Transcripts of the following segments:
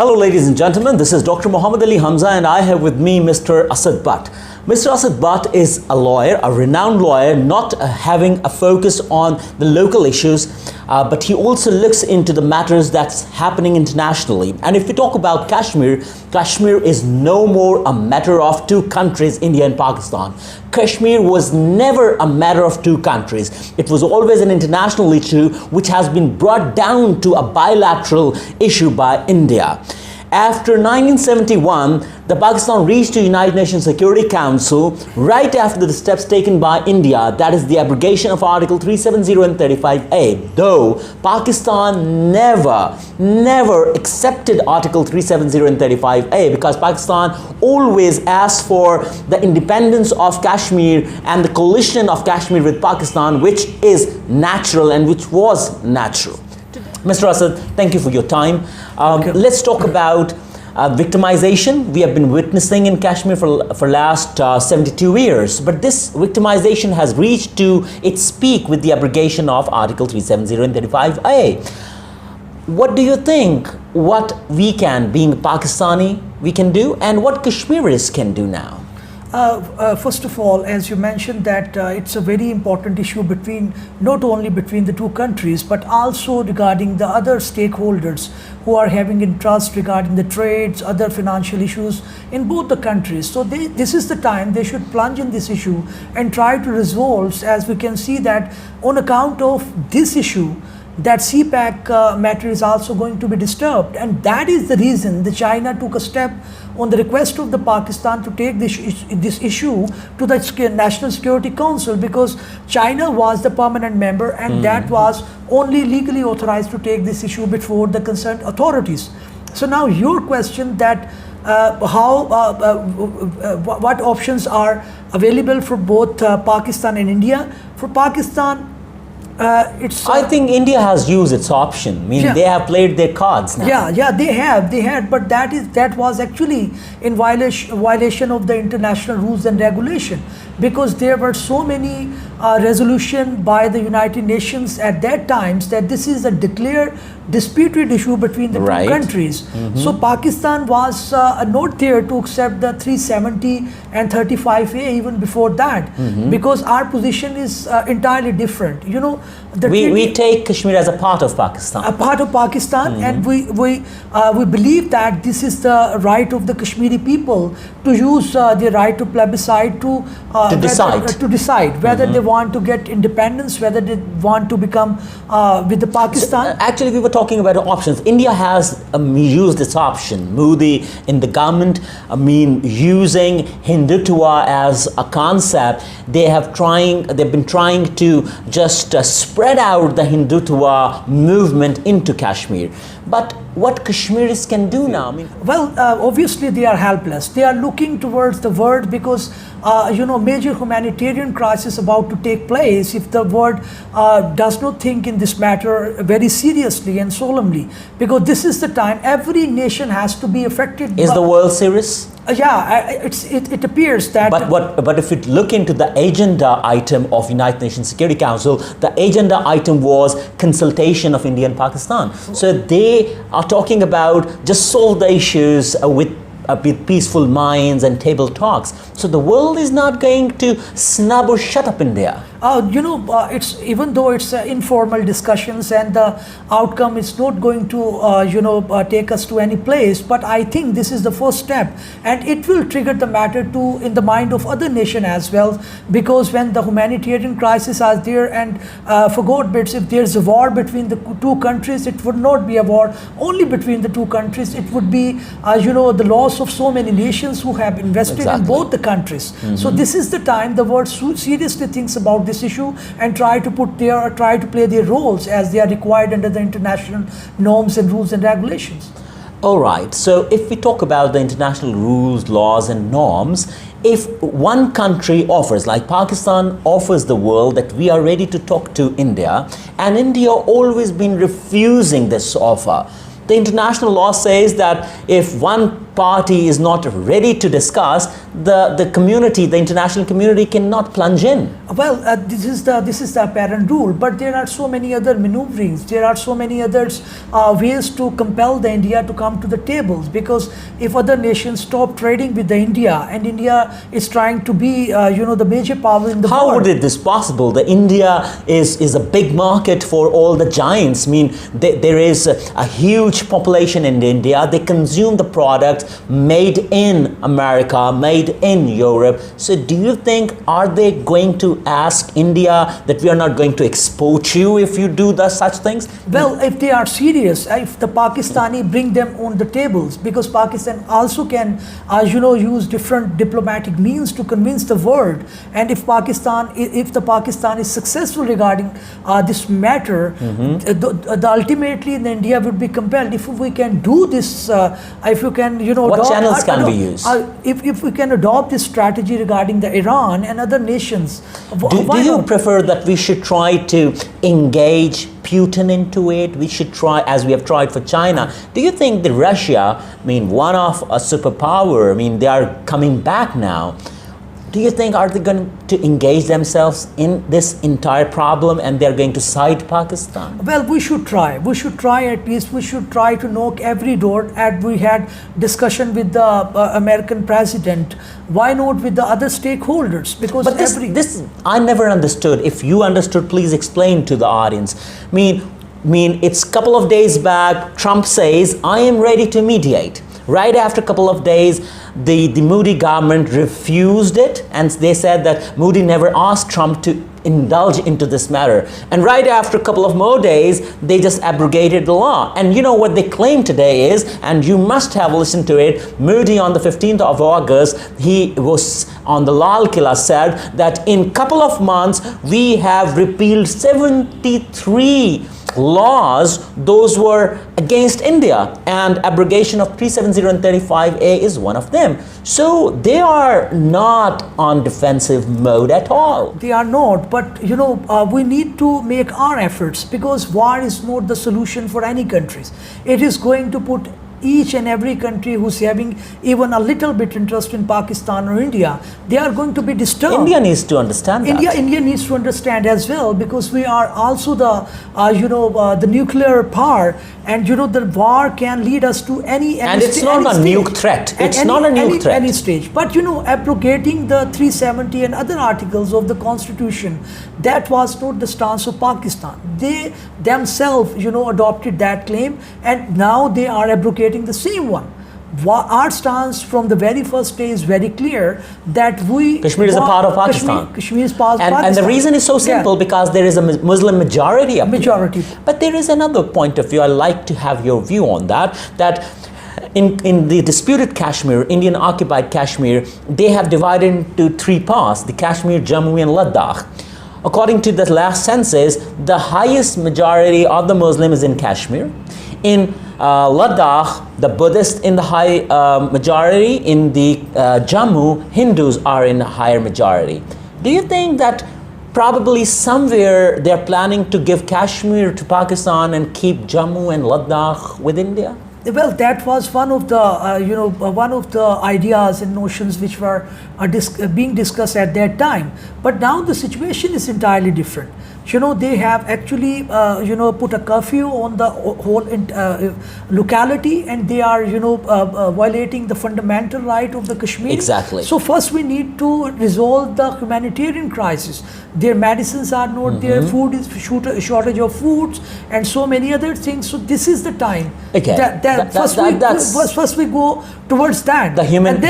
Hello ladies and gentlemen, this is Dr. Muhammad Ali Hamza and I have with me Mr. Asad Butt. Mr. Asad Butt is a lawyer, a renowned lawyer, not having a focus on the local issues, but he also looks into the matters that's happening internationally. And if we talk about Kashmir, Kashmir is no more a matter of two countries, India and Pakistan. Kashmir was never a matter of two countries. It was always an international issue which has been brought down to a bilateral issue by India. After 1971, the Pakistan reached the United Nations Security Council right after the steps taken by India, that is the abrogation of Article 370 and 35A. Though Pakistan never accepted Article 370 and 35A because Pakistan always asked for the independence of Kashmir and the coalition of Kashmir with Pakistan, which is natural and which was natural. Mr. Asad, thank you for your time. Let's talk about victimization. We have been witnessing in Kashmir for last 72 years, but this victimization has reached to its peak with the abrogation of Article 370 and 35A. What do you think what we can, being Pakistani, we can do, and what Kashmiris can do now? First of all, as you mentioned that it's a very important issue not only between the two countries, but also regarding the other stakeholders who are having interest regarding the trades, other financial issues in both the countries. So this is the time they should plunge in this issue and try to resolve, as we can see that on account of this issue, that CPAC matter is also going to be disturbed, and that is the reason the China took a step on the request of the Pakistan to take this issue to the National Security Council, because China was the permanent member and that was only legally authorized to take this issue before the concerned authorities. So now your question that what options are available for both Pakistan and India. For Pakistan, I think India has used its option. I mean, they have played their cards now. Yeah, they had, but that was actually in violation of the international rules and regulation, because there were so many resolutions by the United Nations at that times that this is a declared disputed issue between the two countries. So Pakistan was not there to accept the 370 and 35A even before that, because our position is entirely different. You know, we take Kashmir as a part of Pakistan. A part of Pakistan, and we believe that this is the right of the Kashmiri people to use their right to plebiscite to decide whether they want to get independence, whether they want to become with the Pakistan. So, actually, we were talking about options. India has used this option. Modi in the government, using Hindutva as a concept. They've been trying to just spread out the Hindutva movement into Kashmir. But what Kashmiris can do now? Obviously they are helpless. They are looking towards the world because major humanitarian crisis about to take place if the world does not think in this matter very seriously and solemnly, because this is the time every nation has to be affected. Is the world serious? It appears that. But if you look into the agenda item of United Nations Security Council, the agenda item was consultation of India and Pakistan. So they are talking about just solve the issues with peaceful minds and table talks. So the world is not going to snub or shut up India. It's even though it's informal discussions and the outcome is not going to take us to any place, but I think this is the first step, and it will trigger the matter in the mind of other nations as well, because when the humanitarian crisis are there, and for God bids, if there's a war between the two countries, it would not be a war only between the two countries. It would be the loss of so many nations who have invested in both the countries. So this is the time the world seriously thinks about this issue and try to play their roles as they are required under the international norms and rules and regulations. All right. So if we talk about the international rules, laws and norms, if one country offers, like Pakistan offers the world that we are ready to talk to India, and India always been refusing this offer. The international law says that if one party is not ready to discuss, the community, the international community, cannot plunge in? Well, this is the apparent rule, but there are so many other maneuverings. There are so many others ways to compel the India to come to the tables. Because if other nations stop trading with the India, and India is trying to be, the major power in the world. How would it this possible? The India is a big market for all the giants. I mean, there is a huge population in India. They consume the products made in America, made in Europe. So do you think, are they going to ask India that we are not going to export you if you do such things? Well, if they are serious, if the Pakistani bring them on the tables, because Pakistan also can, use different diplomatic means to convince the world. And if the Pakistan is successful regarding this matter, ultimately the India would be compelled. If we can do this, if you can, what channels can we use? If we can adopt this strategy regarding the Iran and other nations, do you prefer that we should try to engage Putin into it? We should try, as we have tried for China. Do you think that Russia, one of a superpower, they are coming back now? Do you think, are they going to engage themselves in this entire problem and they're going to side Pakistan? Well, we should try. We should try at least. We should try to knock every door. And we had discussion with the American president. Why not with the other stakeholders? Because this I never understood. If you understood, please explain to the audience. It's a couple of days back, Trump says, I am ready to mediate. Right after a couple of days, the Modi government refused it, and they said that Modi never asked Trump to indulge into this matter. And right after a couple of more days, they just abrogated the law. And you know what they claim today is, and you must have listened to it, Modi on the 15th of August, he was on the Lal Killa, said that in a couple of months, we have repealed 73 laws. Those were against India, and abrogation of 370 and 35A is one of them. So they are not on defensive mode at all. They are not, but we need to make our efforts, because war is not the solution for any countries. It is going to put each and every country who's having even a little bit interest in Pakistan or India, they are going to be disturbed. India needs to understand that. India needs to understand as well, because we are also the nuclear power, and the war can lead us to any and it's not a nuke threat. It's not a nuke threat. Any stage. But abrogating the 370 and other articles of the Constitution, that was not the stance of Pakistan. They themselves, adopted that claim, and now they are abrogating the same one. Our stance from the very first day is very clear that Kashmir is a part of Pakistan. Kashmir is part of Pakistan. And the reason is so simple, because there is a Muslim majority up here. But there is another point of view. I'd like to have your view on that. That in the disputed Kashmir, Indian occupied Kashmir, they have divided into three parts: the Kashmir, Jammu and Ladakh. According to the last census, the highest majority of the Muslims is in Kashmir. In Ladakh, the Buddhists in the high majority. In the Jammu, Hindus are in a higher majority. Do you think that probably somewhere they're planning to give Kashmir to Pakistan and keep Jammu and Ladakh with India? Well, that was one of the ideas and notions which were being discussed at that time. But now the situation is entirely different. They have actually, put a curfew on the whole locality, and they are, violating the fundamental right of the Kashmir. Exactly. So first we need to resolve the humanitarian crisis. Their medicines are not there, food is shortage of foods, and so many other things. So this is the time. Okay. First we go towards that. The human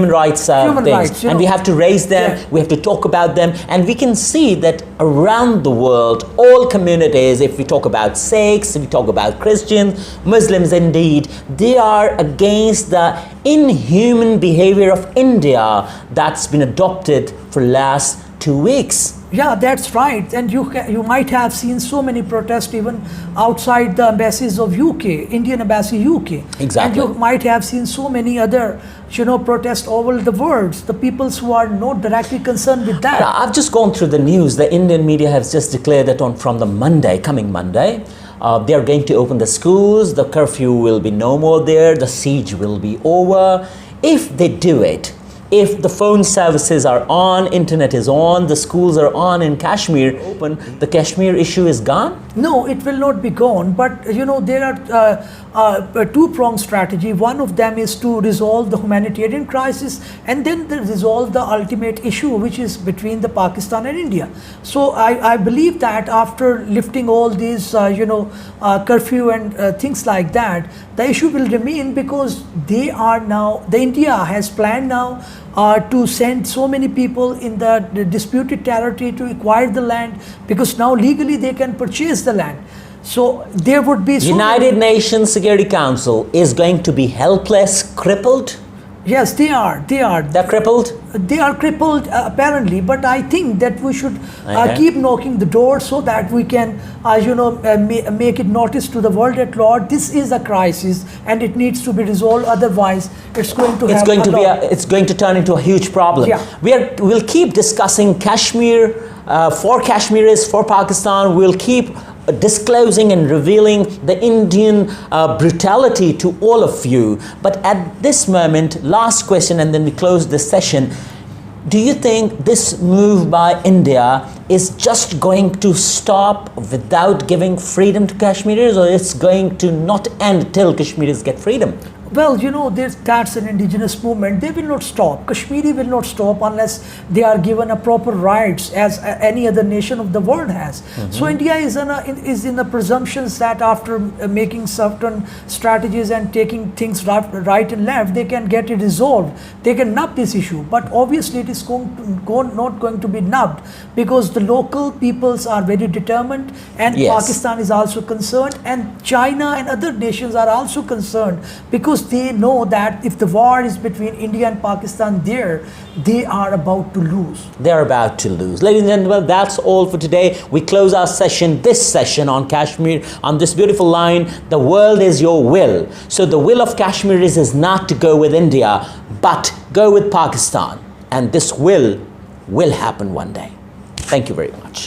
rights things. And we have to raise them, we have to talk about them, and we can see that around the world, all communities, if we talk about Sikhs, if we talk about Christians, Muslims indeed, they are against the inhuman behavior of India that's been adopted for last 2 weeks. Yeah, that's right. And you might have seen so many protests even outside the embassies of UK, Indian Embassy UK. Exactly. And you might have seen so many other, protests all over the world. The peoples who are not directly concerned with that. I've just gone through the news. The Indian media has just declared that from the coming Monday, they are going to open the schools. The curfew will be no more there. The siege will be over. If they do it, if the phone services are on, internet is on, the schools are on in Kashmir, open, the Kashmir issue is gone? No, it will not be gone. But you know, there are a two-pronged strategy. One of them is to resolve the humanitarian crisis, and then resolve the ultimate issue, which is between the Pakistan and India. So I believe that after lifting all these curfew and things like that, the issue will remain, because they are now, the India has planned now to send so many people in the disputed territory to acquire the land, because now legally they can purchase the land. So there would be United Nations Security Council is going to be helpless, crippled? Yes, they are. They're crippled? They are crippled apparently, but I think that we should Okay. keep knocking the door, so that we can make it noticed to the world at large. This is a crisis and it needs to be resolved, otherwise it's going to It's going to be it's going to turn into a huge problem. Yeah. We'll keep discussing Kashmir for Kashmiris, for Pakistan. We'll keep disclosing and revealing the Indian brutality to all of you. But at this moment, last question, and then we close this session. Do you think this move by India is just going to stop without giving freedom to Kashmiris, or it's going to not end till Kashmiris get freedom? Well, that's an indigenous movement. They will not stop. Kashmiri will not stop unless they are given a proper rights as any other nation of the world has. So India is in the presumptions that after making certain strategies and taking things right and left, they can get it resolved. They can nub this issue. But obviously it is not going to be nubbed, because the local peoples are very determined, and Yes. Pakistan is also concerned, and China and other nations are also concerned, because they know that if the war is between India and Pakistan there, they are about to lose. They're about to lose. Ladies and gentlemen, that's all for today. We close our session, this session on Kashmir, on this beautiful line, the world is your will. So the will of Kashmiris is not to go with India, but go with Pakistan. And this will happen one day. Thank you very much.